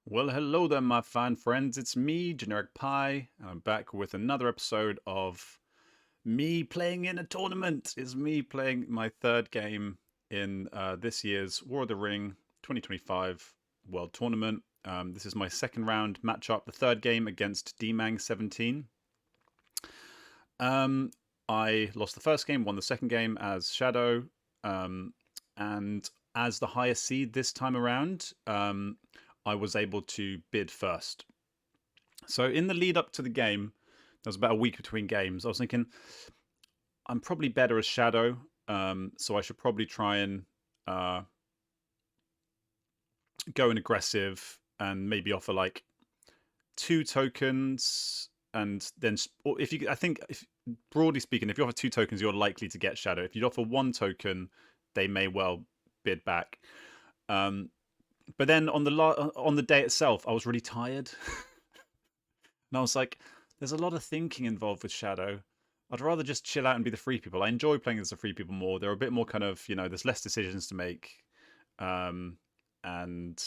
Well, hello there, my fine friends. It's me, Generic Pie, and I'm back with another episode of me playing in a tournament. It's me playing my third game in this year's War of the Ring 2025 World Tournament. This is my second round matchup, the third game against DMang17. Um, I lost the first game, won the second game as Shadow, um, and as the highest seed this time around, I was able to bid first. So in the lead up to the game, there was about a week between games. I was thinking I'm probably better as Shadow, so I should probably try and uh, go in aggressive and maybe offer like 2 tokens, and then or if you, I think, if broadly speaking, if you offer 2 tokens, you're likely to get Shadow. If you offer 1 token, they may well bid back. Um, but then on the day itself, I was really tired, and I was like, "There's a lot of thinking involved with Shadow. I'd rather just chill out and be the free people. I enjoy playing as the free people more. They're a bit more kind of, there's less decisions to make, um, and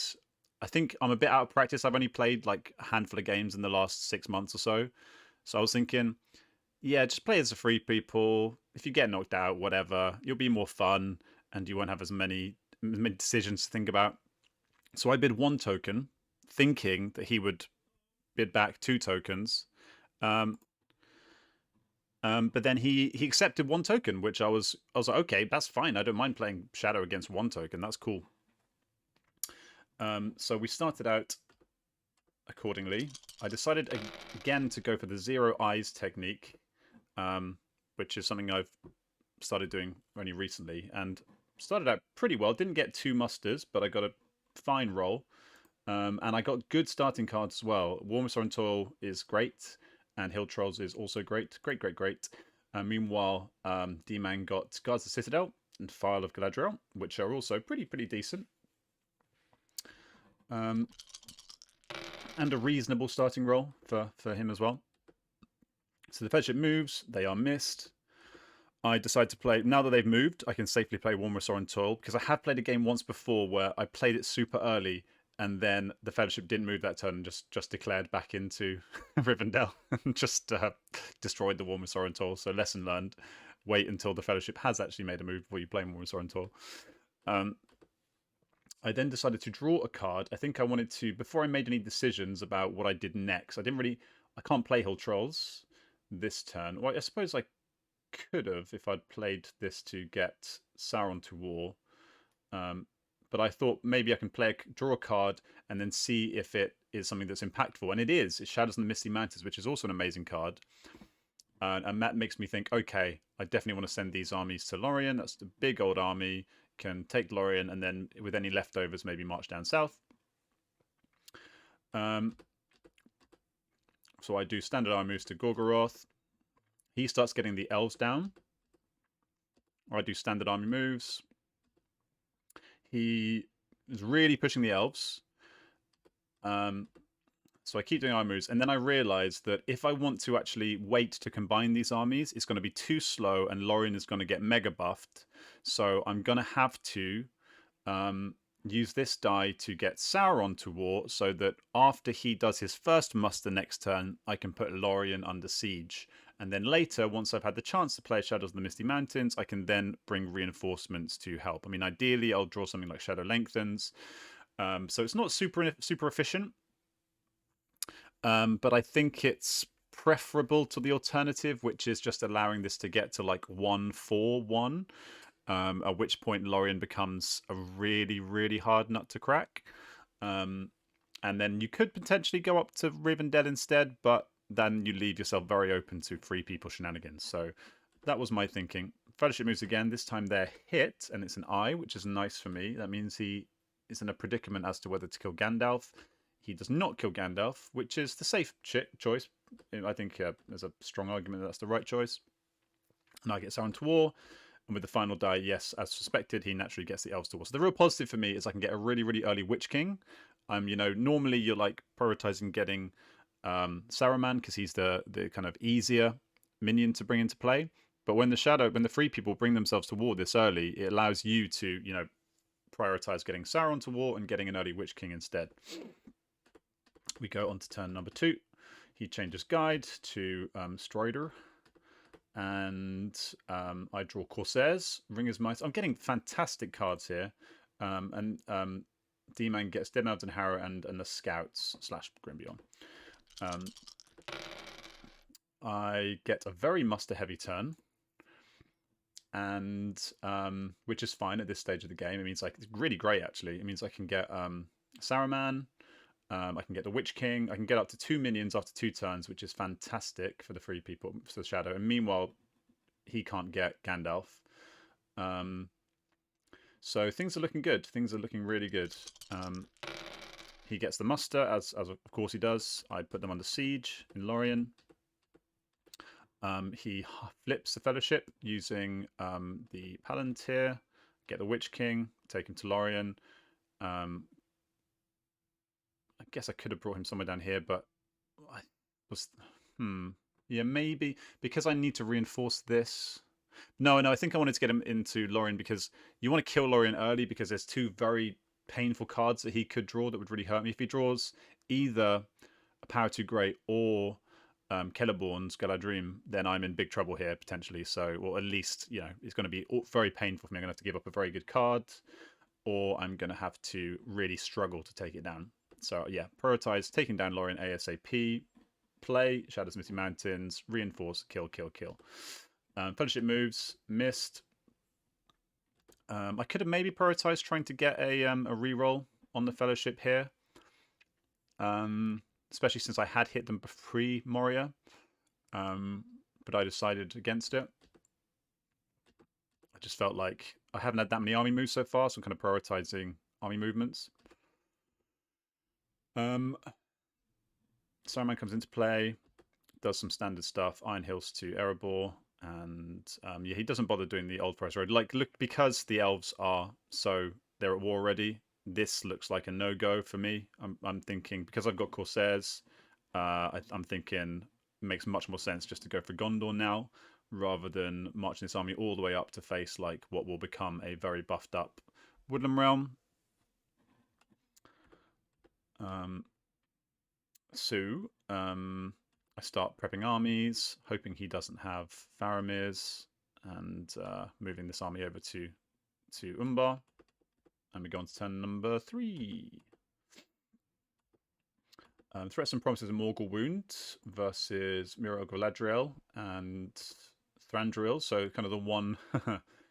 I think I'm a bit out of practice. I've only played like a handful of games in the last 6 months or so, so I was thinking, yeah, just play as the free people. If you get knocked out, whatever, you'll be more fun, and you won't have as many decisions to think about. So I bid 1 token, thinking that he would bid back 2 tokens. Um, but then he accepted 1 token, which I was like, okay, that's fine. I don't mind playing Shadow against 1 token. That's cool. So we started out accordingly. I decided again to go for the 0 eyes technique, which is something I've started doing only recently, and started out pretty well. Didn't get 2 musters, but I got a fine roll. And I got good starting cards as well. Warm and Toil is great, and Hill Trolls is also great. Great, great, great. Meanwhile, D-Man got Guards of the Citadel and File of Galadriel, which are also pretty decent. Um, and a reasonable starting role for him as well. So the Fellowship moves, they are missed. I decide to play, now that they've moved, I can safely play Warm and Toil, because I have played a game once before where I played it super early, and then the Fellowship didn't move that turn and just declared back into Rivendell and just destroyed the Warm and Toil. So lesson learned, wait until the Fellowship has actually made a move before you play Warm and Toil. I then decided to draw a card. I think I wanted to, before I made any decisions about what I did next, I can't play Hill Trolls this turn. Well, I suppose I could have if I'd played this to get Sauron to war. But I thought maybe I can draw a card and then see if it is something that's impactful. And it is. It's Shadows and the Misty Mountains, which is also an amazing card. And that makes me think, okay, I definitely want to send these armies to Lorien. That's the big old army. Can take Lorien and then with any leftovers maybe march down south. So I do standard army moves to Gorgoroth. He starts getting the elves down. I do standard army moves. He is really pushing the elves. So I keep doing army moves, and then I realize that if I want to actually wait to combine these armies, it's going to be too slow, and Lorien is going to get mega buffed. So I'm going to have to use this die to get Sauron to war, so that after he does his first muster next turn, I can put Lorien under siege. And then later, once I've had the chance to play Shadows of the Misty Mountains, I can then bring reinforcements to help. I mean, ideally, I'll draw something like Shadow Lengthens. So it's not super efficient, but I think it's preferable to the alternative, which is just allowing this to get to like 1-4-1. At which point Lorien becomes a really hard nut to crack. And then you could potentially go up to Rivendell instead, but then you leave yourself very open to free people shenanigans. So that was my thinking. Fellowship moves again. This time they're hit, and it's an eye, which is nice for me. That means he is in a predicament as to whether to kill Gandalf. He does not kill Gandalf, which is the safe choice. I think there's a strong argument that that's the right choice. And I get Sauron to war. And with the final die, yes, as suspected, he naturally gets the elves to war. So the real positive for me is I can get a really early Witch King. Normally you're like prioritizing getting Saruman because he's the kind of easier minion to bring into play. But when the free people bring themselves to war this early, it allows you to, prioritize getting Sauron to war and getting an early Witch King instead. We go on to turn number 2. He changes guide to Strider. And I draw Corsairs, Ringer's Mice. I'm getting fantastic cards here. And D-Man gets Deadmouth and Harrow and the Scouts / Grimbion. I get a very muster-heavy turn, and which is fine at this stage of the game. It means it's really great, actually. It means I can get Saruman, I can get the Witch King, I can get up to 2 minions after 2 turns, which is fantastic for the 3 people, for the Shadow. And meanwhile, he can't get Gandalf. So things are looking good. Things are looking really good. He gets the muster, as of course he does. I put them under siege in Lorien. He flips the Fellowship using the Palantir, get the Witch King, take him to Lorien. I guess I could have brought him somewhere down here, but I was... Yeah, maybe. Because I need to reinforce this. No, I think I wanted to get him into Lorien because you want to kill Lorien early because there's 2 very painful cards that he could draw that would really hurt me. If he draws either a Power 2 Great or Celeborn's Galadrim, then I'm in big trouble here, potentially. So, or at least, it's going to be very painful for me. I'm going to have to give up a very good card, or I'm going to have to really struggle to take it down. So, yeah, prioritize taking down Lorien ASAP. Play Shadows Misty Mountains, reinforce, kill, kill, kill. Fellowship moves, missed. I could have maybe prioritized trying to get a reroll on the Fellowship here. Especially since I had hit them pre-Moria. But I decided against it. I just felt like I haven't had that many army moves so far, so I'm kind of prioritizing army movements. Saruman comes into play, does some standard stuff, Iron Hills to Erebor, and yeah, he doesn't bother doing the Old Forest Road. Look, because the elves they're at war already, this looks like a no-go for me. I'm thinking, because I've got Corsairs, I'm thinking it makes much more sense just to go for Gondor now, rather than marching this army all the way up to face what will become a very buffed up Woodland Realm. So I start prepping armies, hoping he doesn't have Faramir's, and moving this army over to Umbar. And we go on to turn number 3. Threats and Promises of Morgul Wound versus Mirror of Galadriel and Thranduil. So kind of the one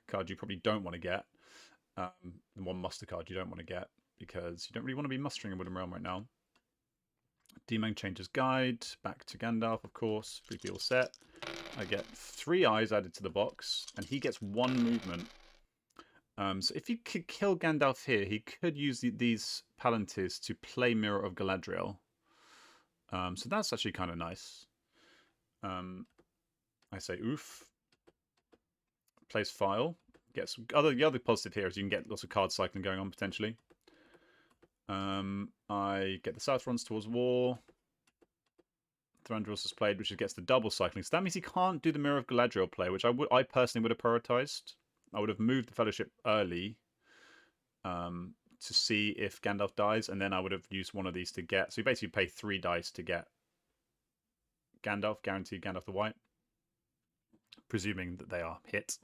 card you probably don't want to get. The one muster card you don't want to get, because you don't really want to be mustering in Woodland Realm right now. DMang changes guide, back to Gandalf, of course. 3 people set. I get 3 eyes added to the box, and he gets 1 movement. So if you could kill Gandalf here, he could use these Palantirs to play Mirror of Galadriel. So that's actually kind of nice. I say oof. Plays File. Gets the other positive here is you can get lots of card cycling going on potentially. I get the South runs towards war. Thranduil is played, which gets the double cycling. So that means he can't do the Mirror of Galadriel play, which I personally would have prioritized. I would have moved the Fellowship early to see if Gandalf dies, and then I would have used one of these to get. So you basically pay 3 dice to get Gandalf, guaranteed Gandalf the White, presuming that they are hit.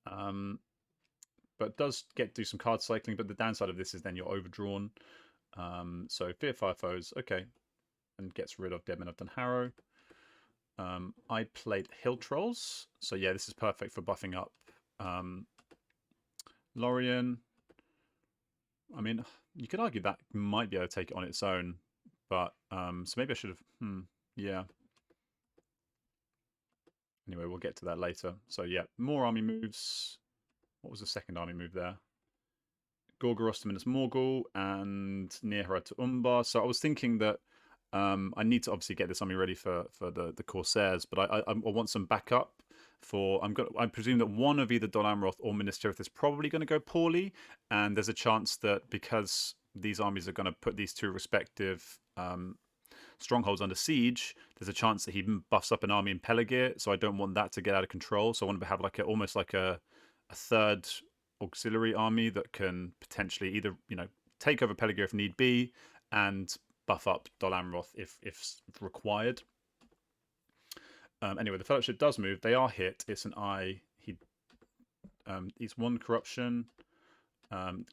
But does do some card cycling, but the downside of this is then you're overdrawn. So Fear Fire Foes, okay, and gets rid of Deadman and Harrow. I played Hill Trolls, so yeah, this is perfect for buffing up Lorien. I mean, you could argue that might be able to take it on its own, but so maybe I should have. Yeah. Anyway, we'll get to that later. So yeah, more army moves. What was the second army move there? Gorgoroth to Minas Morgul and Nihra to Umbar. So I was thinking that I need to obviously get this army ready for the Corsairs, but I want some backup for. I presume that one of either Dol Amroth or Minas Tirith is probably going to go poorly, and there's a chance that because these armies are going to put these 2 respective strongholds under siege, there's a chance that he buffs up an army in Pelargir. So I don't want that to get out of control. So I want to have almost like a third auxiliary army that can potentially either take over Pelargir if need be and buff up Dol Amroth if required. Anyway, the Fellowship does move. They are hit. It's an I. He's 1 corruption.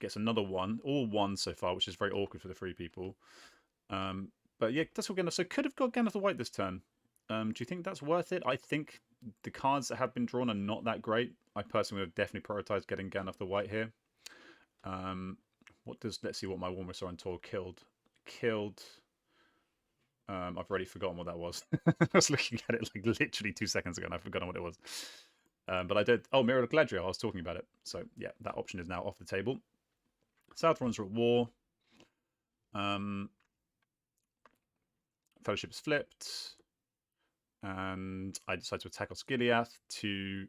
Gets another 1. All 1 so far, which is very awkward for the 3 people. But yeah, that's what Gandalf. So could have got Gandalf the White this turn. Do you think that's worth it? I think the cards that have been drawn are not that great. I personally would have definitely prioritized getting Gandalf the White here. Let's see what my Warmest on Tour killed. I've already forgotten what that was. I was looking at it like literally 2 seconds ago and I've forgotten what it was. But I did. Oh, Mirror of Galadriel. I was talking about it. So yeah, that option is now off the table. Southrons are at war. Fellowship is flipped. And I decide to attack Osgiliath to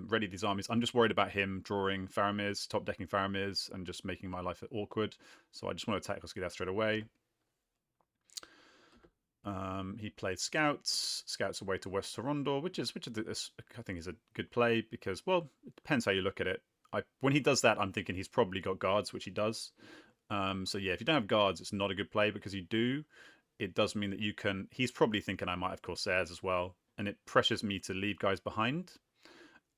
ready these armies. I'm just worried about him drawing Faramir's, top decking Faramir's, and just making my life awkward. So I just want to attack Osgiliath straight away. He played Scouts away to West Sarondor, which I think is a good play because, well, it depends how you look at it. When he does that, I'm thinking he's probably got guards, which he does. So yeah, if you don't have guards, it's not a good play because you do. It does mean that you can. He's probably thinking I might have Corsairs as well, and it pressures me to leave guys behind.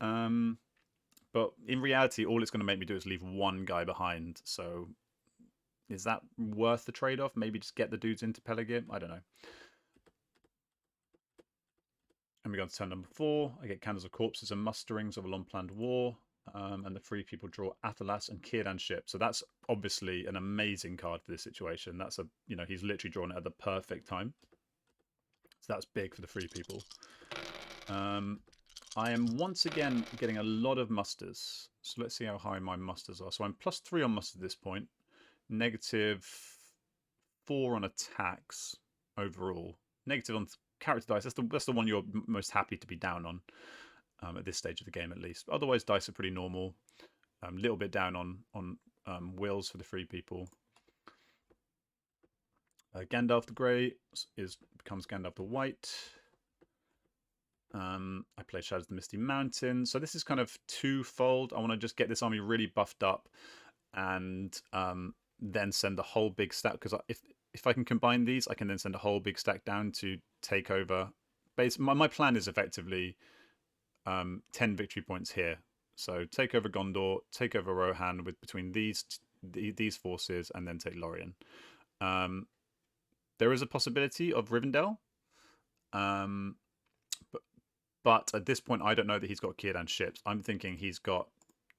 But in reality, all it's going to make me do is leave 1 guy behind. So is that worth the trade-off? Maybe just get the dudes into Pelargir? I don't know. And we go on to turn number 4. I get Candles of Corpses and Musterings of a Long-Planned War. And the 3 people draw Athelas and Círdan Ship. So that's obviously an amazing card for this situation. That's he's literally drawn it at the perfect time. So that's big for the 3 people. I am once again getting a lot of musters. So let's see how high my musters are. So I'm +3 on musters at this point. -4 on attacks overall. Negative on character dice. That's the one you're most happy to be down on. At this stage of the game, at least. Otherwise, dice are pretty normal. A little bit down on wills for the 3 people. Gandalf the Grey becomes Gandalf the White. I play Shadows of the Misty Mountain. So this is kind of twofold. I want to just get this army really buffed up and then send a whole big stack. Because if I can combine these, I can then send a whole big stack down to take over. My plan is effectively 10 victory points here. So take over Gondor, take over Rohan between these forces, and then take Lorien. There is a possibility of Rivendell. But at this point, I don't know that he's got Círdan ships. I'm thinking he's got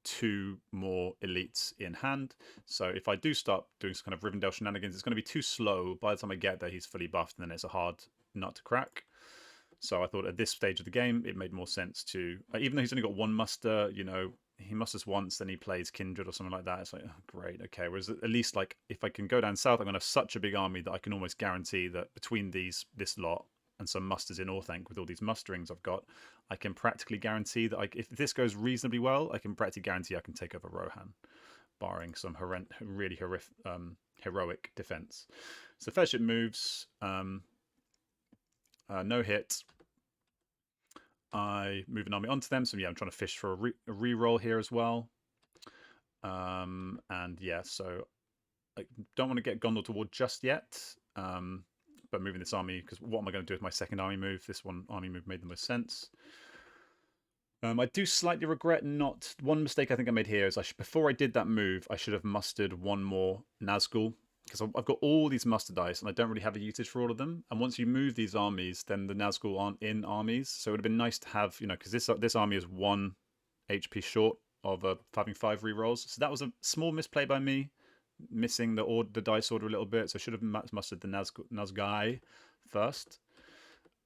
2 more elites in hand. So if I do start doing some kind of Rivendell shenanigans, it's going to be too slow. By the time I get there, he's fully buffed, and then it's a hard nut to crack. So I thought at this stage of the game, it made more sense to, even though he's only got 1 muster, he musters once, then he plays Kindred or something like that. It's like, oh, great, okay. Whereas at least, like, if I can go down south, I'm going to have such a big army that I can almost guarantee that between this lot and some musters in Orthanc with all these musterings I've got, I can practically guarantee that if this goes reasonably well, I can practically guarantee I can take over Rohan, barring some really heroic defense. So Fellowship moves. No hit. I move an army onto them. So yeah, I'm trying to fish for a re-roll here as well. And yeah, so I don't want to get Gondor to war just yet. But moving this army, because what am I going to do with my second army move? This army move made the most sense. I do slightly regret not... One mistake I think I made here is before I did that move, I should have mustered 1 more Nazgul. Because I've got all these muster dice and I don't really have a usage for all of them. And once you move these armies, then the Nazgul aren't in armies. So it would have been nice to have, because this army is 1 HP short of having 5 rerolls. So that was a small misplay by me, missing the dice order a little bit. So I should have mustered the Nazgai first.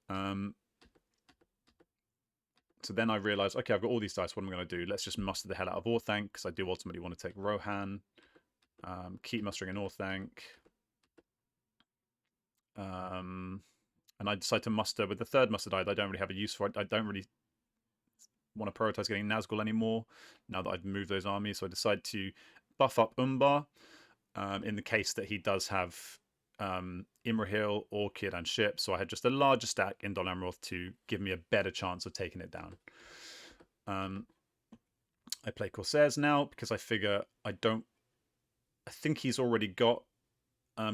So then I realised, okay, I've got all these dice. What am I going to do? Let's just muster the hell out of Orthanc, because I do ultimately want to take Rohan. Keep mustering in Orthanc. And I decide to muster with the 3rd muster die that I don't really have a use for. I don't really want to prioritise getting Nazgul anymore now that I've moved those armies. So I decide to buff up Umbar in the case that he does have Imrahil or Círdan ship. So I had just a larger stack in Dol Amroth to give me a better chance of taking it down. I play Corsairs now because I figure I think he's already got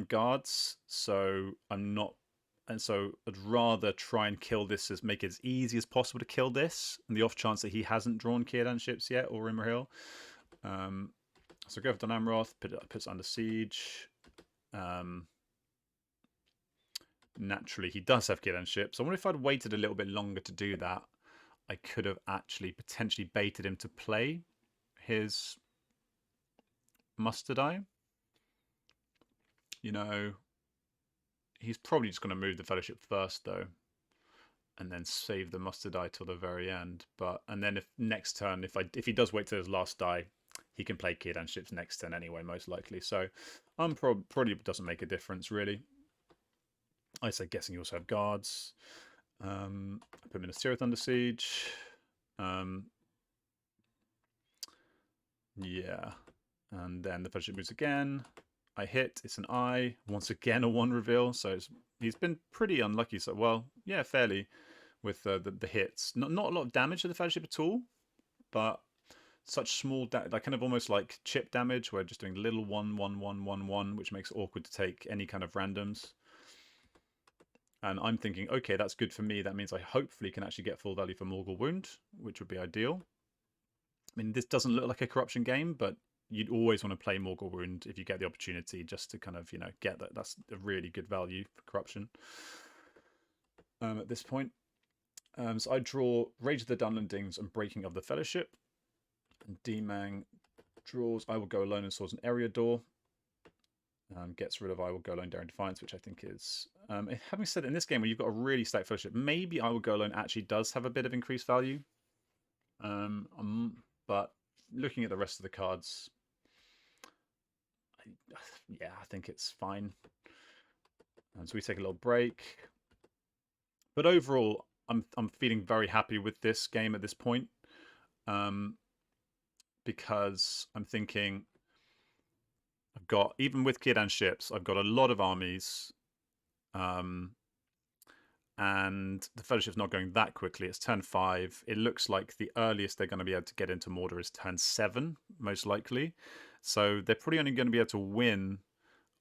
guards, so I'm not, and so I'd rather try and kill this make it as easy as possible to kill this, in the off chance that he hasn't drawn Kieran ships yet or Rimmerhill. So go for Donamroth, puts under siege. Naturally, he does have Kieran ships. I wonder if I'd waited a little bit longer to do that. I could have actually potentially baited him to play his Mustard Eye. You know, he's probably just going to move the Fellowship first, though, and then save the Mustard Eye till the very end. And then if next turn, if he does wait till his last die, he can play Kieran ships next turn anyway, most likely. So probably doesn't make a difference, really. I say guessing you also have guards. I put Minister with under siege. Yeah. And then the Fellowship moves again. I hit. It's an eye. Once again, a 1 reveal. So he's been pretty unlucky. So, well, yeah, fairly with the hits. Not a lot of damage to the Fellowship at all, but such small, like kind of almost like chip damage. We're just doing little 1, 1, 1, 1, 1, which makes it awkward to take any kind of randoms. And I'm thinking, okay, that's good for me. That means I hopefully can actually get full value for Morgul Wound, which would be ideal. I mean, this doesn't look like a corruption game, but you'd always want to play Morgul Wound if you get the opportunity, just to kind of, you know, get that. That's a really good value for corruption at this point. So I draw Rage of the Dunlandings and Breaking of the Fellowship. And DMang draws I Will Go Alone and Swords an Area Door. Gets rid of I Will Go Alone, Daring Defiance, which I think is... having said, in this game where you've got a really stacked Fellowship, maybe I Will Go Alone actually does have a bit of increased value. But looking at the rest of the cards, I think it's fine. And so we take a little break. But overall, I'm feeling very happy with this game at this point. Because I'm thinking... I've got, even with Kieran ships, I've got a lot of armies. And the Fellowship's not going that quickly. It's turn 5. It looks like the earliest they're going to be able to get into Mordor is turn 7, most likely. So they're probably only going to be able to win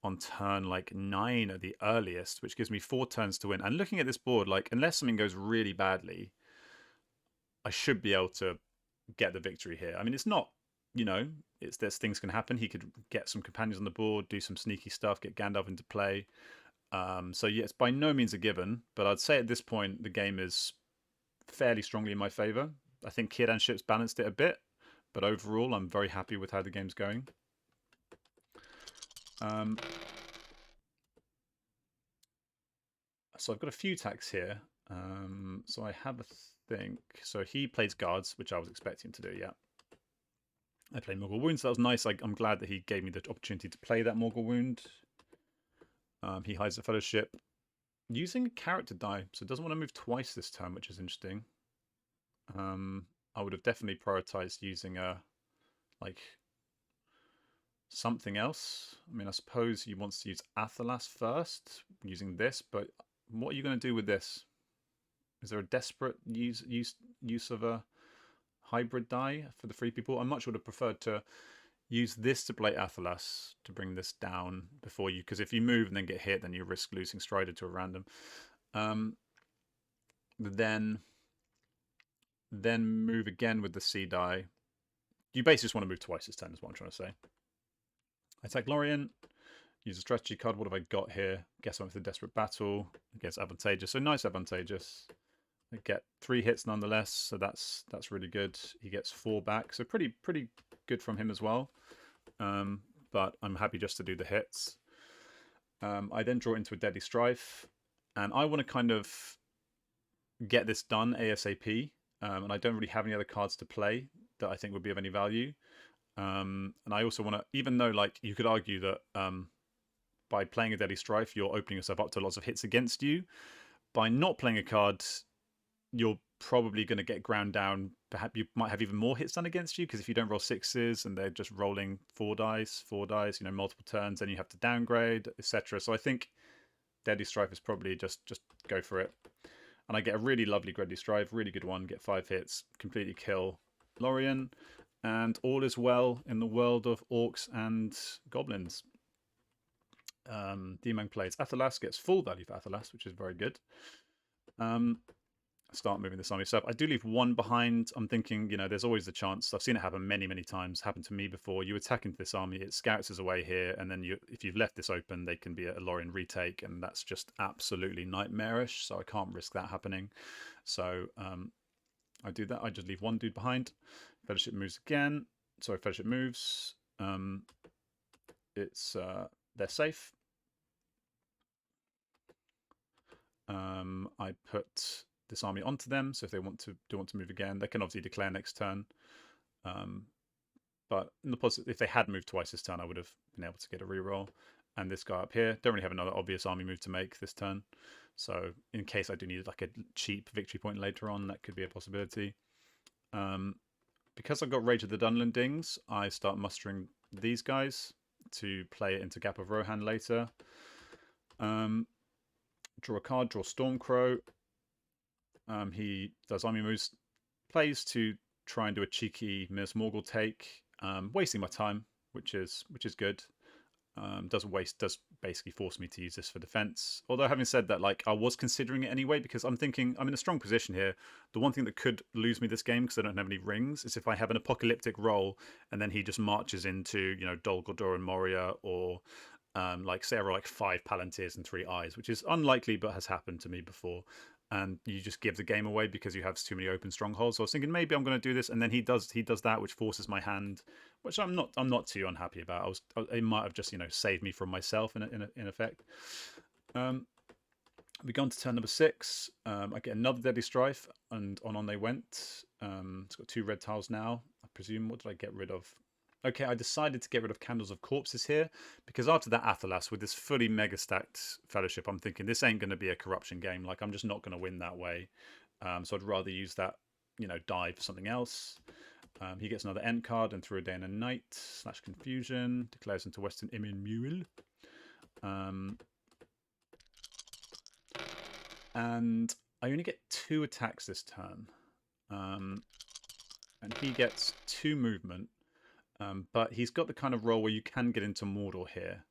on turn like 9 at the earliest, which gives me 4 turns to win. And looking at this board, like, unless something goes really badly, I should be able to get the victory here. I mean, it's not, you know, there's things can happen. He could get some companions on the board, do some sneaky stuff, get Gandalf into play. So yeah, it's by no means a given, but I'd say at this point the game is fairly strongly in my favour. I think Kieran ships balanced it a bit, but overall I'm very happy with how the game's going. So I've got a few attacks here. So I have a think. So he plays guards, which I was expecting to do, yeah. I played Morgul Wound, so that was nice. I'm glad that he gave me the opportunity to play that Morgul Wound. He hides the Fellowship using a character die, so it doesn't want to move twice this turn, which is interesting. I would have definitely prioritized using something else. I mean, I suppose he wants to use Athelas first, using this, but what are you going to do with this? Is there a desperate use of a hybrid die for the 3 people? I much would have preferred to use this to play Athelas to bring this down before you, because if you move and then get hit, then you risk losing Strider to a random. Then move again with the C die. You basically just want to move twice this turn is what I'm trying to say. I attack Lorien, use a strategy card. What have I got here? Guess I went for the Desperate Battle against Advantageous. So nice Advantageous. I get 3 hits nonetheless, so that's really good. He gets 4 back, so pretty good from him as well. But I'm happy just to do the hits. I then draw into a Deadly Strife, and I want to kind of get this done ASAP. And I don't really have any other cards to play that I think would be of any value. And I also want to, even though like you could argue that by playing a Deadly Strife, you're opening yourself up to lots of hits against you. By not playing a card, you're probably going to get ground down. Perhaps you might have even more hits done against you, because if you don't roll 6s and they're just rolling 4 dice, you know, multiple turns, then you have to downgrade, etc. So I think Deadly Strife is probably just go for it. And I get a really lovely Deadly Strife, really good one, get 5 hits, completely kill Lorien, and all is well in the world of orcs and goblins. DMang plays Athelas, gets full value for Athelas, which is very good. Start moving this army stuff. I do leave one behind. I'm thinking, you know, there's always the chance. I've seen it happen many, many times. Happened to me before. You attack into this army, it scouts us away here, and then if you've left this open, they can be a Lorien retake, and that's just absolutely nightmarish. So I can't risk that happening. So I do that. I just leave one dude behind. Fellowship moves again. Sorry, Fellowship moves. They're safe. I put this army onto them, so if they want to move again, they can obviously declare next turn. But in the positive, if they had moved twice this turn, I would have been able to get a reroll. And this guy up here, don't really have another obvious army move to make this turn. So in case I do need like a cheap victory point later on, that could be a possibility. Because I've got Rage of the Dunlendings, I start mustering these guys to play it into Gap of Rohan later. Draw a card, draw Stormcrow. He does army moves, plays to try and do a cheeky Minas Morgul take, wasting my time, which is good. Does basically force me to use this for defense. Although having said that, like I was considering it anyway, because I'm thinking I'm in a strong position here. The one thing that could lose me this game, because I don't have any rings, is if I have an apocalyptic roll and then he just marches into, you know, Dol Guldur and Moria, or like say I roll like 5 Palantirs and 3 Eyes, which is unlikely but has happened to me before. And you just give the game away because you have too many open strongholds. So I was thinking maybe I'm going to do this, and then he does that, which forces my hand, which I'm not too unhappy about. It might have just, you know, saved me from myself in effect. We go on to turn number 6. I get another Deadly Strife, and on they went. It's got 2 red tiles now. I presume. What did I get rid of? Okay, I decided to get rid of Candles of Corpses here, because after that Athelas, with this fully mega stacked Fellowship, I'm thinking this ain't going to be a corruption game. Like, I'm just not going to win that way. So I'd rather use that, you know, die for something else. He gets another end card, and through a day and a night / confusion, declares into Western Imin Mule. And I only get 2 attacks this turn. And he gets 2 movement. But he's got the kind of role where you can get into Mordor here.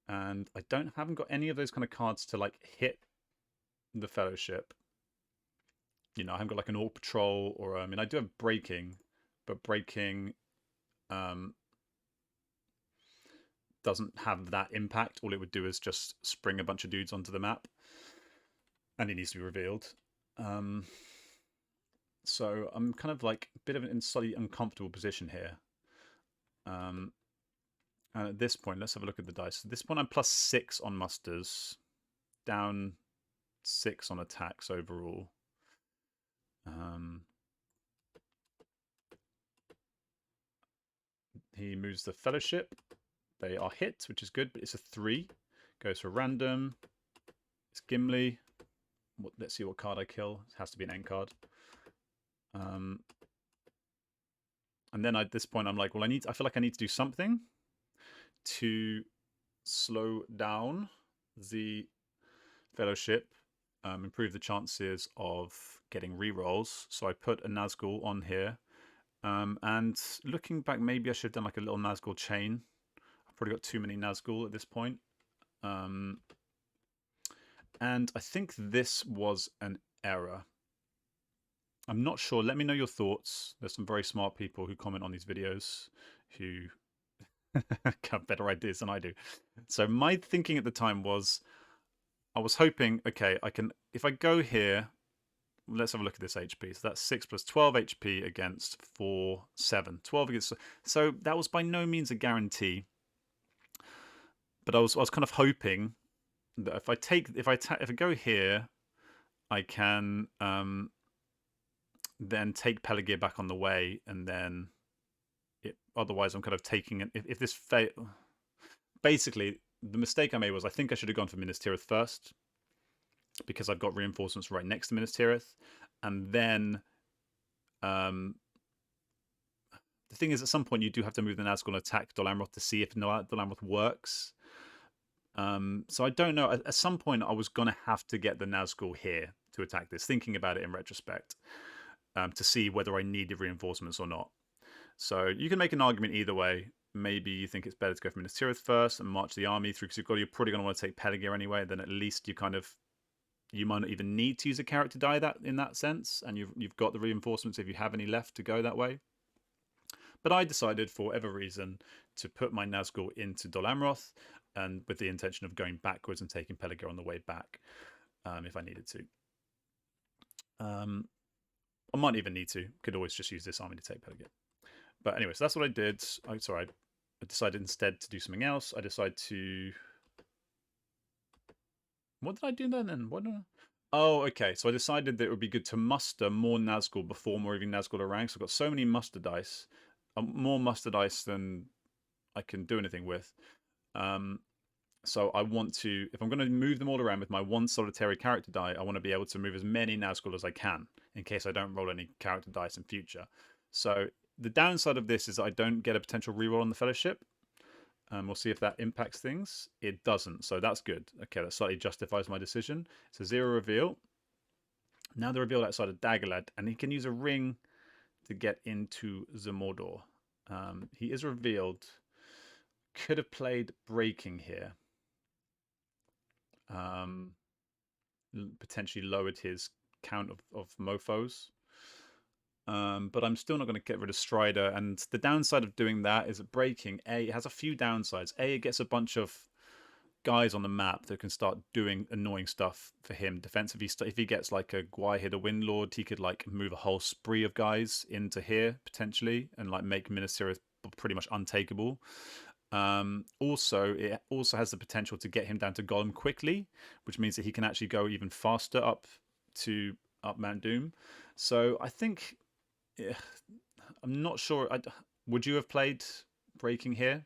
And I haven't got any of those kind of cards to like hit the Fellowship. You know, I haven't got like an Orc Patrol, or I mean, I do have Breaking, but Breaking doesn't have that impact. All it would do is just spring a bunch of dudes onto the map, and it needs to be revealed. So I'm kind of like a bit of an slightly uncomfortable position here. And at this point, let's have a look at the dice. At this point, I'm +6 on musters, down 6 on attacks overall. He moves the Fellowship. They are hit, which is good, but it's a 3. Goes for random. It's Gimli. Let's see what card I kill. It has to be an end card. And then at this point, I'm like, well, I feel like I need to do something to slow down the Fellowship, improve the chances of getting rerolls. So I put a Nazgul on here. And looking back, maybe I should have done like a little Nazgul chain. I've probably got too many Nazgul at this point. And I think this was an error. I'm not sure. Let me know your thoughts. There's some very smart people who comment on these videos who have better ideas than I do. So my thinking at the time was, I was hoping, okay, if I go here, let's have a look at this HP. So that's 6 + 12 HP against 4, 7. 12 against. So that was by no means a guarantee. But I was kind of hoping that if I go here, I can then take Pelargir back on the way, and then otherwise I'm kind of taking it. If this basically, the mistake I made was I think I should have gone for Minas Tirith first, because I've got reinforcements right next to Minas Tirith, and then the thing is, at some point you do have to move the Nazgul and attack Dol Amroth to see if Dol Amroth works. So I don't know. At some point I was going to have to get the Nazgul here to attack this, thinking about it in retrospect. To see whether I needed reinforcements or not. So you can make an argument either way. maybe you think it's better to go for Minas Tirith first and march the army through, because you're probably going to want to take Peligir anyway. Then at least you might not even need to use a character die that in that sense, and you've got the reinforcements if you have any left to go that way. But I decided, for whatever reason, to put my Nazgul into Dol Amroth, and with the intention of going backwards and taking Peligir on the way back, if I needed to. I might even need to. Could always just use this army to take Peligir. But anyway, so that's what I did. I decided instead to do something else. I decided to... What did I do then? Oh, okay. So I decided that it would be good to muster more Nazgul before moving Nazgul around. So I've got so many muster dice. More muster dice than I can do anything with. So I want to, if I'm going to move them all around with my one solitary character die, I want to be able to move as many Nazgul as I can, in case I don't roll any character dice in future. So the downside of this is I don't get a potential reroll on the Fellowship. We'll see if that impacts things. It doesn't, so that's good. Okay, that slightly justifies my decision. It's a 0 reveal. Now the reveal outside of Daggerlad, and he can use a ring to get into Zamordor. He is revealed. Could have played Breaking here. Potentially lowered his count of mofos. But I'm still not going to get rid of Strider. And the downside of doing that is that Breaking, it has a few downsides. It gets a bunch of guys on the map that can start doing annoying stuff for him defensively. If he gets like a Gwahid, a Windlord, he could like move a whole spree of guys into here potentially and like make Minas Tirith pretty much untakeable. Also, it also has the potential to get him down to Golem quickly, which means that he can actually go even faster up Mount Doom. So I think, I'm not sure. Would you have played Breaking here?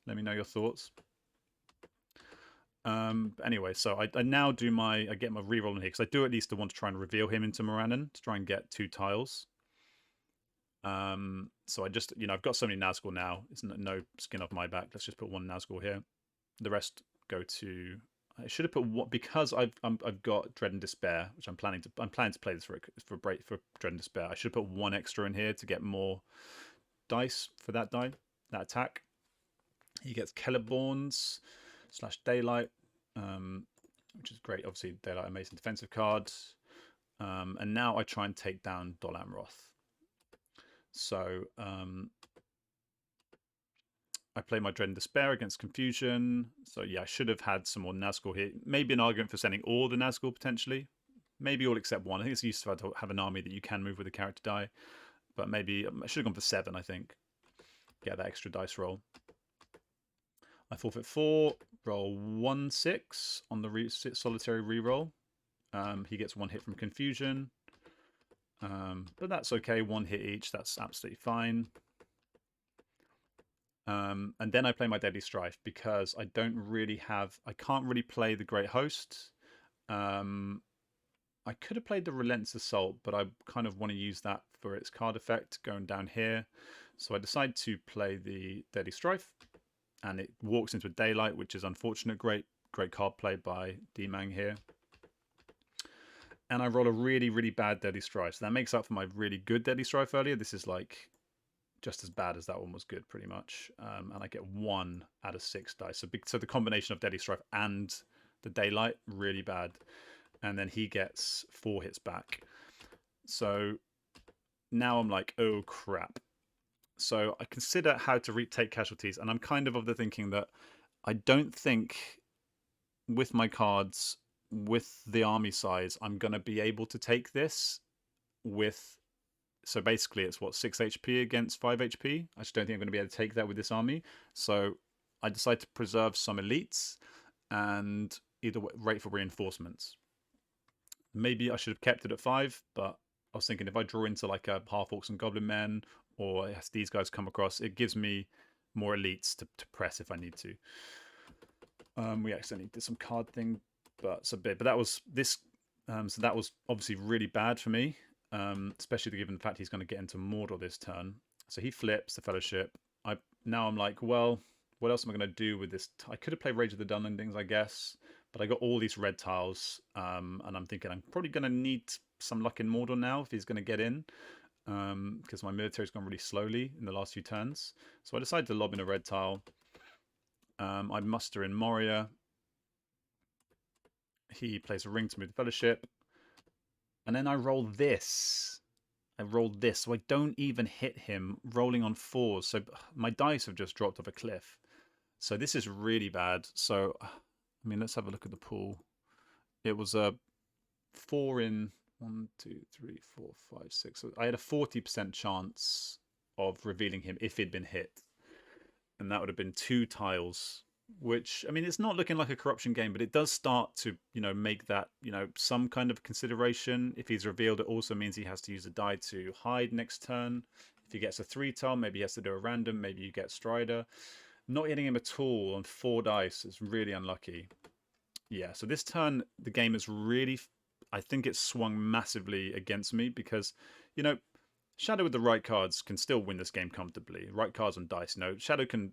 Let me know your thoughts. Anyway, so I now do I get my reroll in here because I do at least want to try and reveal him into Morannon to try and get 2 tiles. So I just, I've got so many Nazgul now. It's no skin off my back. Let's just put 1 Nazgul here. The rest go to. I should have put one because I've got Dread and Despair, which I'm planning to play this for Dread and Despair. I should have put 1 extra in here to get more dice for that attack. He gets Celeborns / Daylight, which is great. Obviously, Daylight, amazing defensive card. And now I try and take down Dol Amroth. So I play my Dread and Despair against Confusion. So yeah, I should have had some more Nazgul here. Maybe an argument for sending all the Nazgul potentially. Maybe all except 1. I think it's useful to have an army that you can move with a character die. But maybe I should have gone for 7, I think. Get that extra dice roll. I forfeit 4, roll 1/6 on the solitary reroll. He gets 1 hit from Confusion. But that's okay, 1 hit each, that's absolutely fine. And then I play my Deadly Strife because I can't really play the Great Host. I could have played the Relentless Assault, but I kind of want to use that for its card effect going down here. So I decide to play the Deadly Strife, and it walks into a Daylight, which is unfortunate. Great card play by DMang here. And I roll a really, really bad Deadly Strife. So that makes up for my really good Deadly Strife earlier. This is like just as bad as that one was good, pretty much. And I get 1 out of 6 dice. So the combination of Deadly Strife and the Daylight, really bad. And then he gets 4 hits back. So now I'm like, oh crap. So I consider how to retake casualties, and I'm kind of the thinking that I don't think with my cards, with the army size, I'm going to be able to take this with. So basically, it's what, 6 HP against 5 HP. I just don't think I'm going to be able to take that with this army. So I decide to preserve some elites and either wait for reinforcements. Maybe I should have kept it at 5, but I was thinking if I draw into like a half orcs and goblin men, or as these guys come across, it gives me more elites to press if I need to. We accidentally did some card thing, but that was this. So that was obviously really bad for me, especially given the fact he's going to get into Mordor this turn. So he flips the Fellowship. Now I'm like, well, what else am I going to do with this? I could have played Rage of the Dunlendings, I guess, but I got all these red tiles, and I'm thinking I'm probably going to need some luck in Mordor now if he's going to get in. because my military's gone really slowly in the last few turns. So I decided to lob in a red tile. I muster in Moria. He plays a ring to move the fellowship. And then I roll this. So I don't even hit him rolling on 4s. So my dice have just dropped off a cliff. So this is really bad. So, I mean, let's have a look at the pool. It was a 4 in 1, 2, 3, 4, 5, 6. So I had a 40% chance of revealing him if he'd been hit. And that would have been 2 tiles, which, I mean, it's not looking like a corruption game, but it does start to, make that, some kind of consideration. If he's revealed, it also means he has to use a die to hide next turn. If he gets a 3 tile, maybe he has to do a random, maybe you get Strider. Not hitting him at all on 4 dice is really unlucky. Yeah, so this turn, the game is really, I think it's swung massively against me because, Shadow with the right cards can still win this game comfortably. Right cards on dice. Shadow can,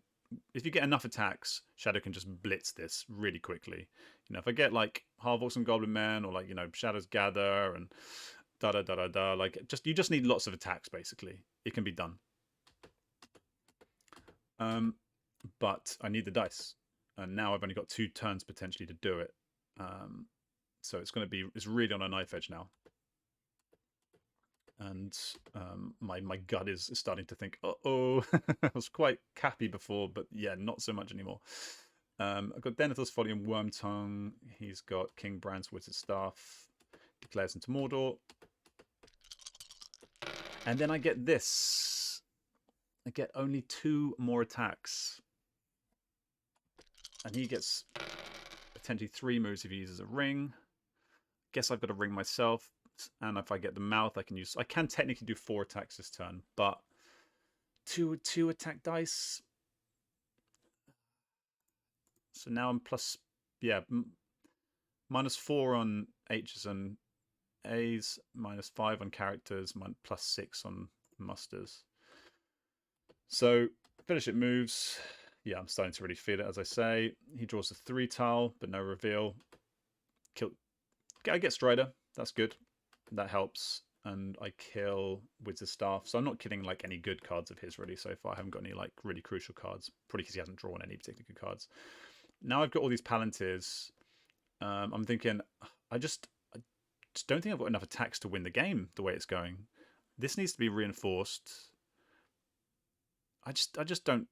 if you get enough attacks, Shadow can just blitz this really quickly. If I get like Harvox and Goblin Man, or like, Shadow's Gather and da-da-da-da-da, like, you just need lots of attacks, basically. It can be done. But I need the dice. And now I've only got 2 turns potentially to do it. So it's really on a knife edge now. And my gut is starting to think, uh-oh. I was quite cappy before, but yeah, not so much anymore. I've got Denethor's Folly and Wormtongue. He's got King Bran's Wizard Staff. Declares into Mordor. And then I get this. I get only 2 more attacks. And he gets potentially 3 moves if he uses a ring. Guess I've got to ring myself. And if I get the mouth, I can technically do 4 attacks this turn, but 2 attack dice. So now I'm -4 on H's and A's, -5 on characters, +6 on musters. So fellowship moves. Yeah, I'm starting to really feel it, as I say. He draws a 3 tile, but no reveal. I get Strider. That's good. That helps. And I kill Wizard Staff. So I'm not killing like any good cards of his really so far. I haven't got any like really crucial cards. Probably because he hasn't drawn any particularly good cards. Now I've got all these Palantirs. I'm thinking, I just don't think I've got enough attacks to win the game the way it's going. This needs to be reinforced. I just don't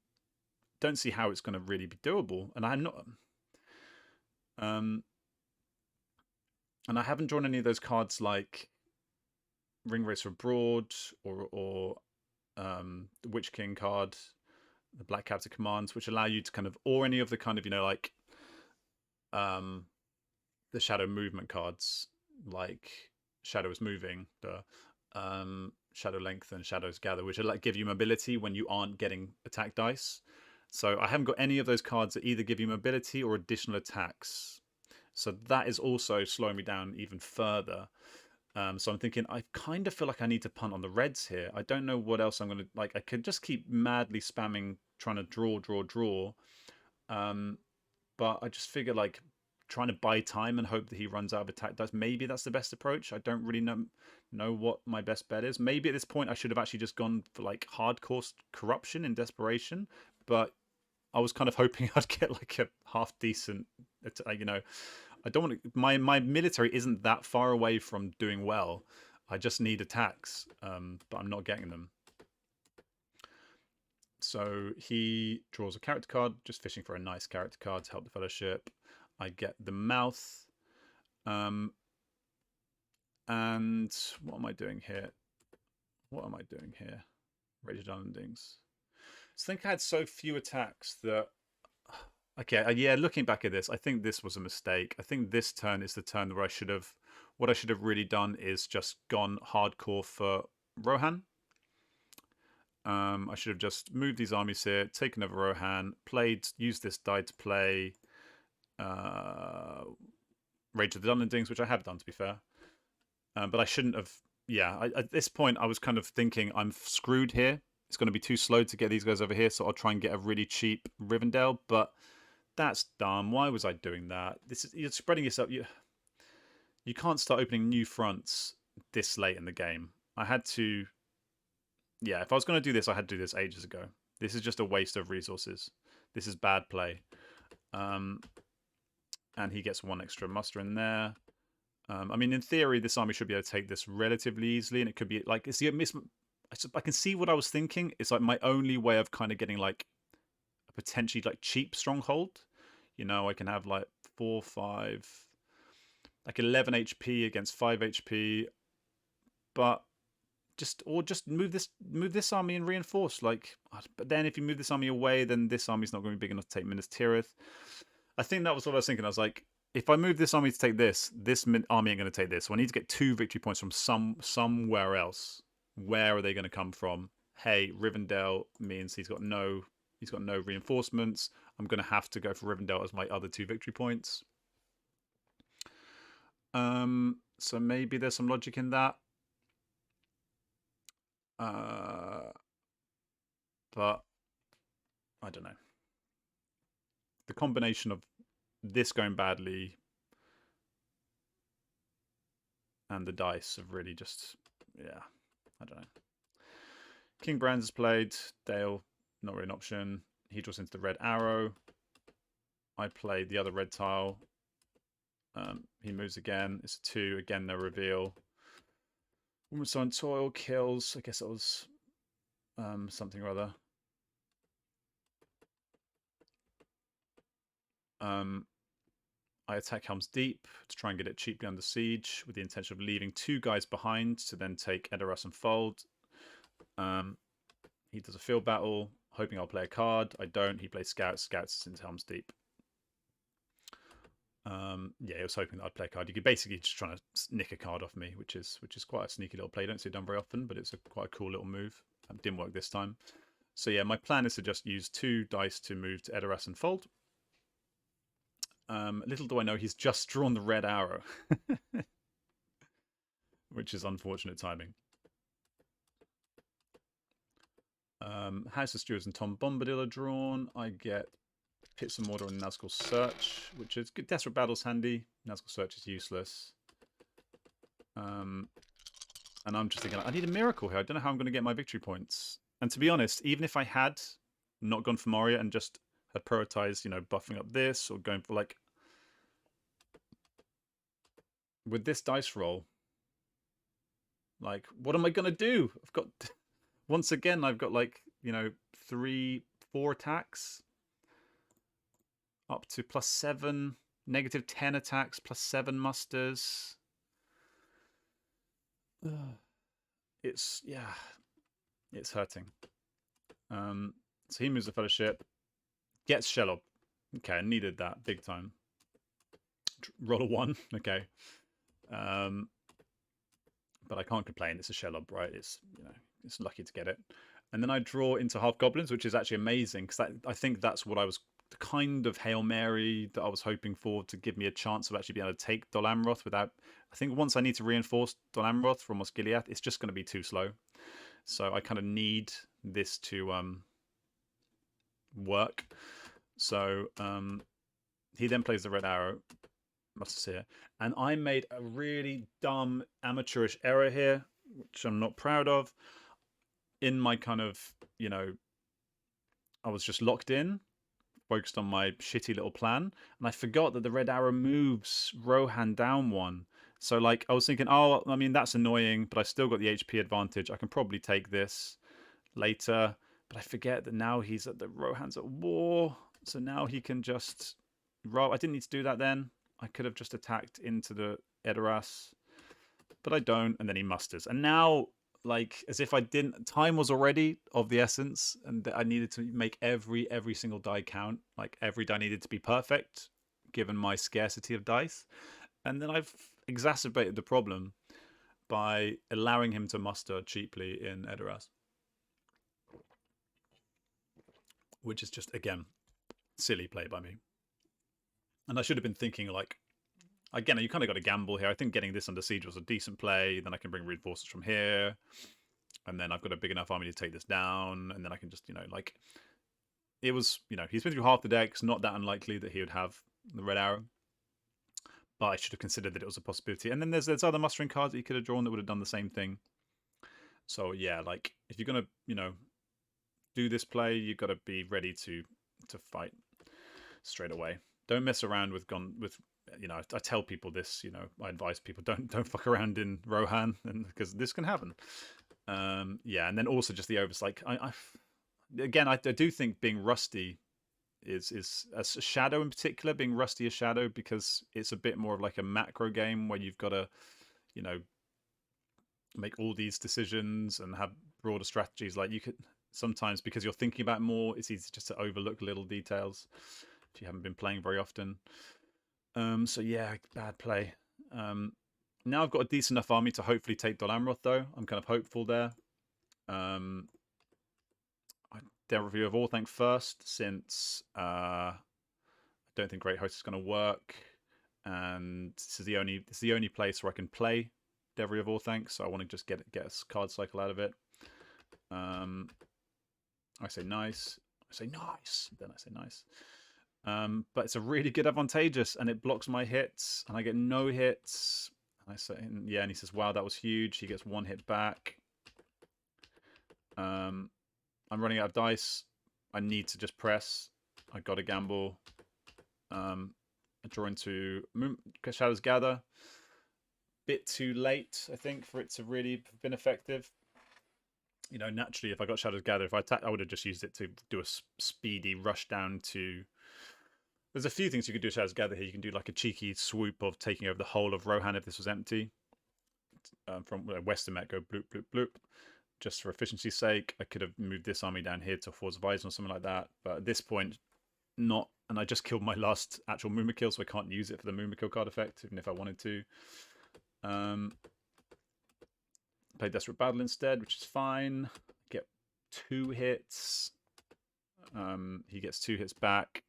see how it's going to really be doable. And I'm not. And I haven't drawn any of those cards like Ring Racer Abroad or the Witch King card, the Black Captor Commands, which allow you to kind of, or any of the kind of, like the Shadow movement cards, like Shadow is moving, the Shadow Lengthen, Shadow's Gather, which like give you mobility when you aren't getting attack dice. So I haven't got any of those cards that either give you mobility or additional attacks. So that is also slowing me down even further. So I'm thinking, I kind of feel like I need to punt on the reds here. I don't know what else I'm going to, like, I could just keep madly spamming, trying to draw. But I just figure, like, trying to buy time and hope that he runs out of attack dice. Maybe that's the best approach. I don't really know what my best bet is. Maybe at this point I should have actually just gone for, like, hardcore corruption in desperation. But I was kind of hoping I'd get, like, a half-decent, I don't want to. My military isn't that far away from doing well. I just need attacks, but I'm not getting them. So he draws a character card, just fishing for a nice character card to help the fellowship. I get the mouth. And what am I doing here? Raged Unendings. So I think I had so few attacks that. Okay, yeah, looking back at this, I think this was a mistake. I think this turn is the turn where what I should have really done is just gone hardcore for Rohan. I should have just moved these armies here, taken over Rohan, used this die to play Rage of the Unendings, which I have done, to be fair. But I shouldn't have. Yeah, at this point, I was kind of thinking I'm screwed here. It's going to be too slow to get these guys over here, so I'll try and get a really cheap Rivendell, but that's dumb. Why was I doing that? You're spreading yourself. You can't start opening new fronts this late in the game. I had to Yeah, if I was going to do this, I had to do this ages ago. This is just a waste of resources. This is bad play. And he gets 1 extra muster in there. I mean, in theory, this army should be able to take this relatively easily, and it could be like, I can see what I was thinking. It's like my only way of kind of getting like a potentially like cheap stronghold. You know, I can have like 4, 5, like 11 HP against 5 HP, but just move this army and reinforce. Like, but then if you move this army away, then this army's not going to be big enough to take Minas Tirith. I think that was what I was thinking. I was like, if I move this army to take this army ain't going to take this. So I need to get 2 victory points from somewhere else. Where are they going to come from? Hey, Rivendell means he's got no reinforcements. I'm going to have to go for Rivendell as my other 2 victory points. So maybe there's some logic in that. But I don't know. The combination of this going badly and the dice have really just, yeah, I don't know. King Brands is played. Dale, not really an option. He draws into the red arrow. I played the other red tile. He moves again. It's a 2. Again, no reveal. Woman's on Toil kills. I guess it was something or other. I attack Helm's Deep to try and get it cheaply under siege with the intention of leaving 2 guys behind to then take Edoras and Fold. He does a field battle, hoping I'll play a card. I don't. He plays Scouts. Scouts into Helm's Deep. Yeah, he was hoping that I'd play a card. You could basically just trying to nick a card off me, which is quite a sneaky little play. Don't see it done very often, but it's quite a cool little move. Didn't work this time. So yeah, my plan is to just use 2 dice to move to Edoras and Fold. Little do I know, he's just drawn the red arrow, which is unfortunate timing. House of Stewards and Tom Bombadil are drawn. I get Pits of Mordor and Nazgul Search, which is good. Desperate Battle's handy. Nazgul Search is useless. And I'm just thinking, I need a miracle here. I don't know how I'm going to get my victory points. And to be honest, even if I had not gone for Moria and just had prioritized, you know, buffing up this or going for like, with this dice roll, like, what am I going to do? I've got, once again, I've got like, you know, 3, 4 attacks up to +7, -10 attacks, +7 musters. It's, yeah, it's hurting. So he moves the Fellowship, gets Shelob. Okay, I needed that big time. Roll a 1, okay. But I can't complain. It's a Shelob, right? It's, you know, it's lucky to get it. And then I draw into Half Goblins, which is actually amazing because I think that's what I was, the kind of Hail Mary that I was hoping for to give me a chance of actually being able to take Dol Amroth without. I think once I need to reinforce Dol Amroth from Osgiliath, it's just going to be too slow. So I kind of need this to work. So he then plays the red arrow. Must here, and I made a really dumb amateurish error here, which I'm not proud of. In my kind of, you know, I was just locked in, focused on my shitty little plan, and I forgot that the red arrow moves Rohan down 1. So like I was thinking, oh, I mean that's annoying, but I still got the HP advantage. I can probably take this later, but I forget that now he's at the Rohan's at war, so now he can just roll. I didn't need to do that then. I could have just attacked into the Edoras, but I don't, and then he musters. And now, like, as if I didn't, time was already of the essence, and I needed to make every single die count. Like, every die needed to be perfect, given my scarcity of dice. And then I've exacerbated the problem by allowing him to muster cheaply in Edoras. Which is just, again, silly play by me. And I should have been thinking, like, again, you kind of got to gamble here. I think getting this under siege was a decent play. Then I can bring reinforcements from here. And then I've got a big enough army to take this down. And then I can just, you know, like, it was, you know, he's been through half the deck. It's not that unlikely that he would have the red arrow. But I should have considered that it was a possibility. And then there's other mustering cards that he could have drawn that would have done the same thing. So yeah, like if you're gonna, you know, do this play, you've got to be ready to fight straight away. Don't mess around with you know, I tell people this, you know, I advise people don't fuck around in Rohan, and because this can happen. Yeah, and then also just the overs. Like I do think being rusty is a shadow in particular, being rusty as shadow, because it's a bit more of like a macro game where you've got to, you know, make all these decisions and have broader strategies. Like you could sometimes, because you're thinking about more, it's easy just to overlook little details if you haven't been playing very often. So yeah, bad play. Now I've got a decent enough army to hopefully take Dol Amroth, though. I'm kind of hopeful there. Their review of Orthanc first, since I don't think Great Host is going to work, and this is the only place where I can play Devilry of Orthanc, so I want to just get a card cycle out of it. I say nice. I say nice. Then I say nice. But it's a really good advantageous, and it blocks my hits, and I get no hits. And I say, yeah, and he says, "Wow, that was huge." He gets one hit back. I'm running out of dice. I need to just press. I got to gamble. I draw into Shadows Gather. Bit too late, I think, for it to really have been effective. You know, naturally, if I got Shadows Gather, if I attacked, I would have just used it to do a speedy rush down to... There's a few things you could do with Shadows Gather here. You can do like a cheeky swoop of taking over the whole of Rohan if this was empty. From Western Met, go bloop, bloop, bloop. Just for efficiency's sake, I could have moved this army down here to Force of Eisen or something like that. But at this point, not. And I just killed my last actual Mumakill, so I can't use it for the Mumakill card effect, even if I wanted to. Play Desperate Battle instead, which is fine. Get 2 hits. He gets 2 hits back.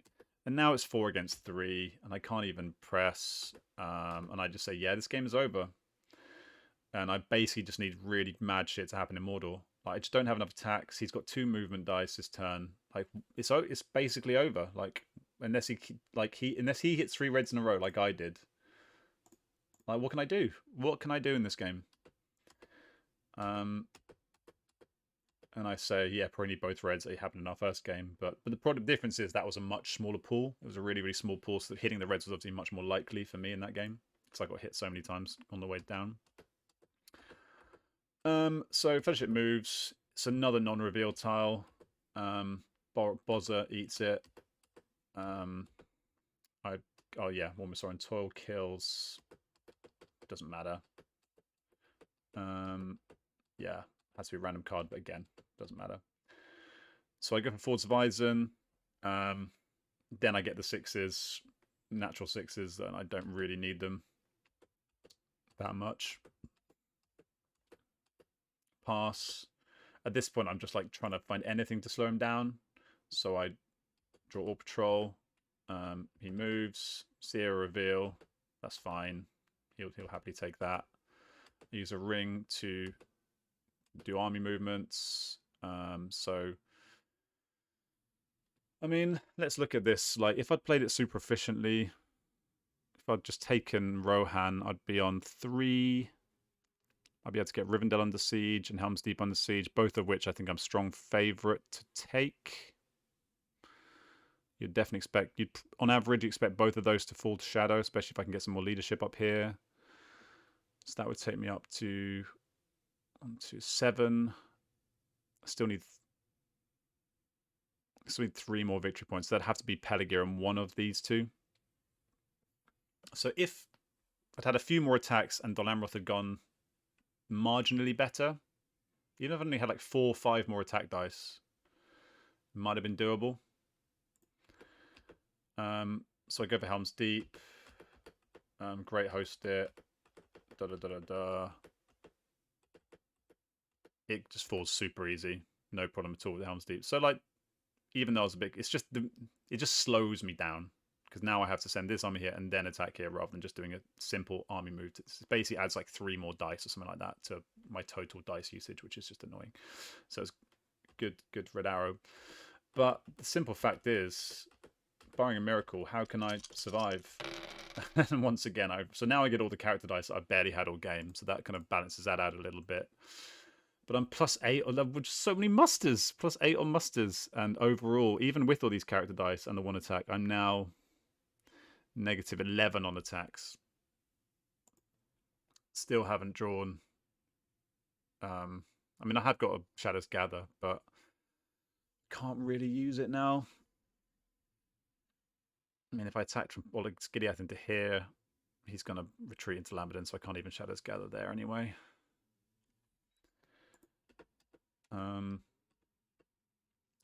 And now it's 4 against 3, and I can't even press. And I just say, yeah, this game is over. And I basically just need really mad shit to happen in Mordor. Like, I just don't have enough attacks. He's got 2 movement dice this turn. Like, it's basically over. Like, unless he hits 3 reds in a row like I did. Like, what can I do? What can I do in this game? And I say, yeah, probably need both reds. It happened in our first game. But the product difference is that was a much smaller pool. It was a really, really small pool, so hitting the reds was obviously much more likely for me in that game, because I got hit so many times on the way down. So Fellowship moves. It's another non-reveal tile. Bozza eats it. Oh yeah, one was on Toil kills. Doesn't matter. Yeah, has to be a random card, but again, doesn't matter. So I go for Force of Eisen. Then I get the 6s, natural 6s, and I don't really need them that much. Pass. At this point, I'm just like trying to find anything to slow him down. So I draw All Patrol. He moves. Seer Reveal. That's fine. He'll happily take that. Use a ring to do army movements. So, I mean, let's look at this. Like, if I'd played it super efficiently, if I'd just taken Rohan, I'd be on 3. I'd be able to get Rivendell under siege and Helm's Deep under siege, both of which I think I'm strong favourite to take. You'd definitely expect, on average, you expect both of those to fall to shadow, especially if I can get some more leadership up here. So that would take me up to 7. I still need 3 more victory points. That'd have to be Peligir and one of these 2. So if I'd had a few more attacks and Dol Amroth had gone marginally better, even if I only had like 4 or 5 more attack dice, it might have been doable. So I go for Helm's Deep. Great Host it. It just falls super easy. No problem at all with Helm's Deep. So like, even though I was a bit, it's just it just slows me down, because now I have to send this army here and then attack here rather than just doing a simple army move. It basically adds like 3 more dice or something like that to my total dice usage, which is just annoying. So it's good Red Arrow. But the simple fact is, barring a miracle, how can I survive? And once again, so now I get all the character dice that I barely had all game, so that kind of balances that out a little bit. But I'm +8 on with so many musters, +8 on musters, and overall, even with all these character dice and the 1 attack, I'm now -11 on attacks. Still haven't drawn. I mean, I have got a Shadow's Gather, but can't really use it now. I mean, if I attacked from Gideath into here, he's going to retreat into Lamberton, so I can't even Shadow's Gather there anyway.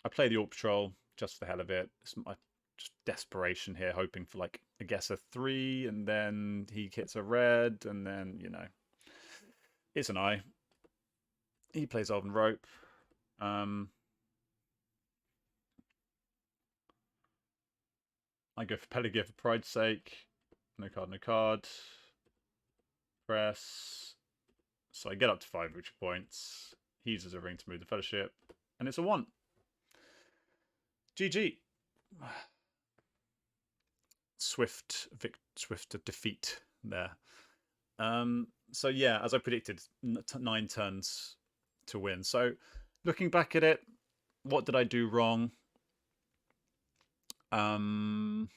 I play the Orc Patrol just for the hell of it. It's my just desperation here, hoping for like, I guess, a 3, and then he hits a red, and then, you know, it's an eye. He plays Elven Rope. I go for Pelagia for pride's sake. No card, no card. Press. So I get up to 5 victory points. He uses a ring to move the Fellowship. And it's a 1. GG. Swift defeat there. So yeah, as I predicted, 9 turns to win. So looking back at it, what did I do wrong? What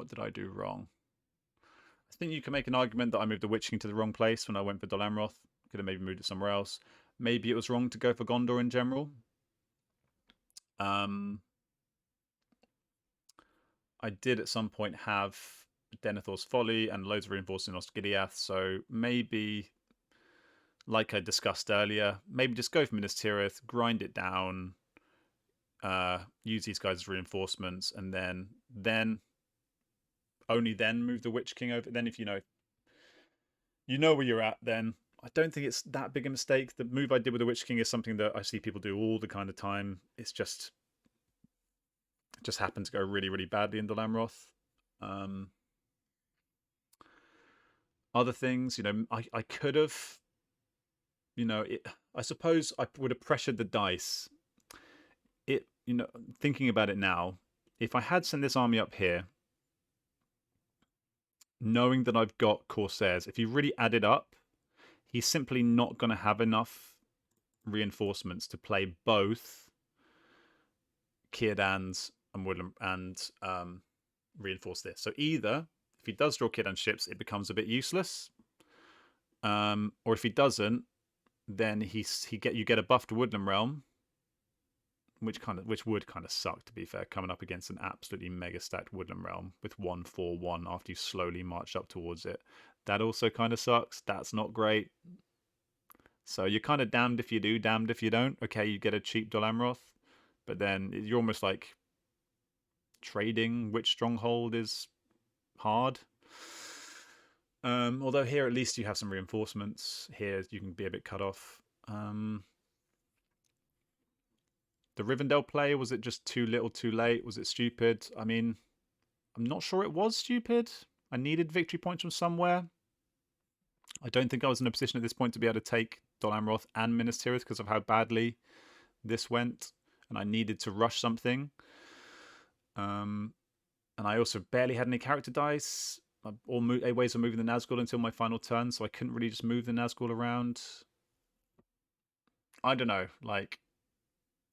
did I do wrong? I think you can make an argument that I moved the Witch King to the wrong place when I went for Dol Amroth. Could have maybe moved it somewhere else. Maybe it was wrong to go for Gondor in general. I did at some point have Denethor's Folly and loads of reinforcing Osgiliath, so maybe, like I discussed earlier, maybe just go for Minas Tirith, grind it down, use these guys as reinforcements, and then only then move the Witch King over. Then if you know where you're at, then I don't think it's that big a mistake. The move I did with the Witch King is something that I see people do all the kind of time. It's just happened to go really, really badly in Dol Amroth. Other things, you know, I could have, you know, I suppose I would have pressured the dice. You know, thinking about it now, if I had sent this army up here, knowing that I've got Corsairs, if you really add it up, he's simply not going to have enough reinforcements to play both Kirdans and Woodland and reinforce this. So either if he does draw Kirdan ships, it becomes a bit useless, or if he doesn't, then you get a buffed Woodland Realm, which would kind of suck, to be fair, coming up against an absolutely mega stacked Woodland Realm with 1/4/1 after you slowly march up towards it. That also kind of sucks. That's not great. So you're kind of damned if you do, damned if you don't. Okay, you get a cheap Dol Amroth, but then you're almost like trading which stronghold is hard. Although here at least you have some reinforcements. Here you can be a bit cut off. The Rivendell play, was it just too little too late? Was it stupid? I mean, I'm not sure it was stupid. I needed victory points from somewhere. I don't think I was in a position at this point to be able to take Dol Amroth and Minas Tirith because of how badly this went, and I needed to rush something. And I also barely had any character dice or ways of moving the Nazgul until my final turn, so I couldn't really just move the Nazgul around. I don't know, like,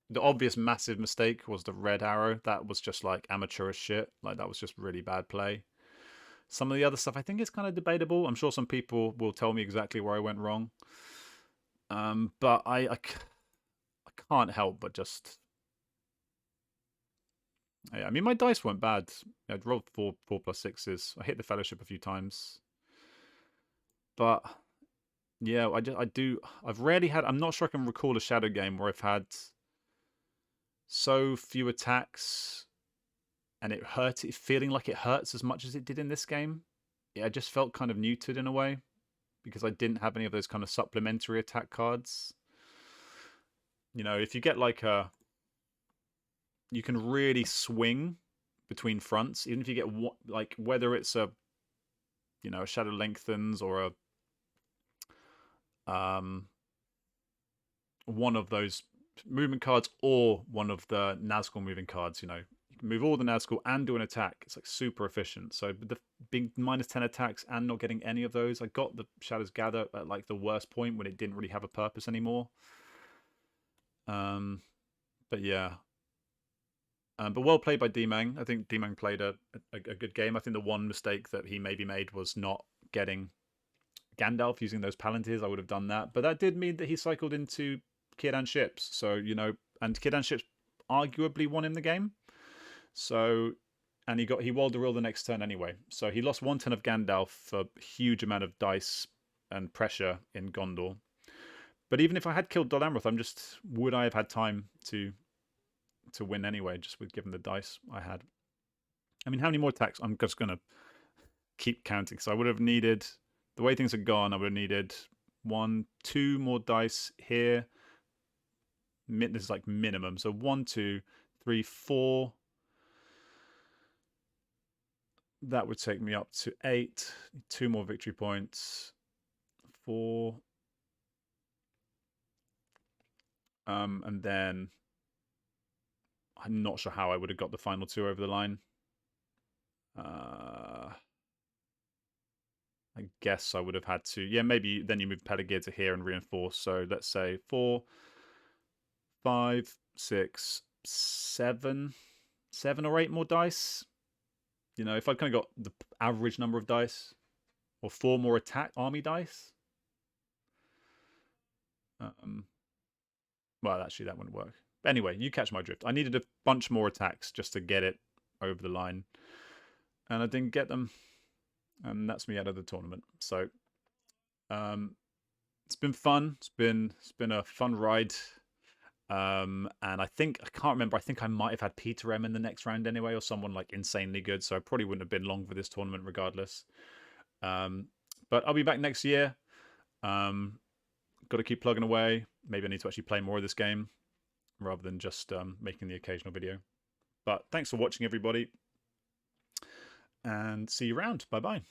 the obvious massive mistake was the red arrow. That was just like amateurish shit. Like, that was just really bad play. Some of the other stuff I think is kind of debatable. I'm sure some people will tell me exactly where I went wrong. But I can't help but just... Yeah, I mean, my dice weren't bad. I'd rolled 4+6s. I hit the Fellowship a few times. But yeah, I've rarely had... I'm not sure I can recall a Shadow game where I've had so few attacks and feeling like it hurts as much as it did in this game. Yeah, I just felt kind of neutered in a way because I didn't have any of those kind of supplementary attack cards. You know, if you get like you can really swing between fronts, even if you get like, whether it's a Shadow Lengthens or one of those movement cards or one of the Nazgul moving cards. You know, You can move all the Nazgul and do an attack. It's like super efficient. So the being -10 attacks and not getting any of those, I got the Shadows Gather at like the worst point when it didn't really have a purpose anymore. But yeah. But well played by DMang. I think DMang played a good game. I think the one mistake that he maybe made was not getting Gandalf using those Palantirs. I would have done that. But that did mean that he cycled into Círdan ships. So, you know, and Círdan ships arguably won him the game. So, and he walled the reel the next turn anyway. So he lost 1 turn of Gandalf for a huge amount of dice and pressure in Gondor. But even if I had killed Dol Amroth, would I have had time to win anyway, just with given the dice I had? I mean, how many more attacks? I'm just going to keep counting. So I would have needed, the way things are gone, I would have needed 1, 2 more dice here. This is like minimum. So 1, 2, 3, 4. That would take me up to 8. 2 more victory points. 4. And then I'm not sure how I would have got the final 2 over the line. I guess I would have had to. Yeah, maybe then you move Pelegir to here and reinforce. So let's say 4, 5, 6, 7 or 8 more dice. You know, if I'd kind of got the average number of dice, or 4 more attack army dice. Well, actually, that wouldn't work. But anyway, you catch my drift. I needed a bunch more attacks just to get it over the line, and I didn't get them, and that's me out of the tournament. So, it's been fun. It's been a fun ride. And I can't remember. I think I might have had Peter M in the next round anyway, or someone like insanely good. So I probably wouldn't have been long for this tournament regardless. But I'll be back next year. Got to keep plugging away. Maybe I need to actually play more of this game rather than just making the occasional video. But thanks for watching, everybody, and see you around. Bye-bye.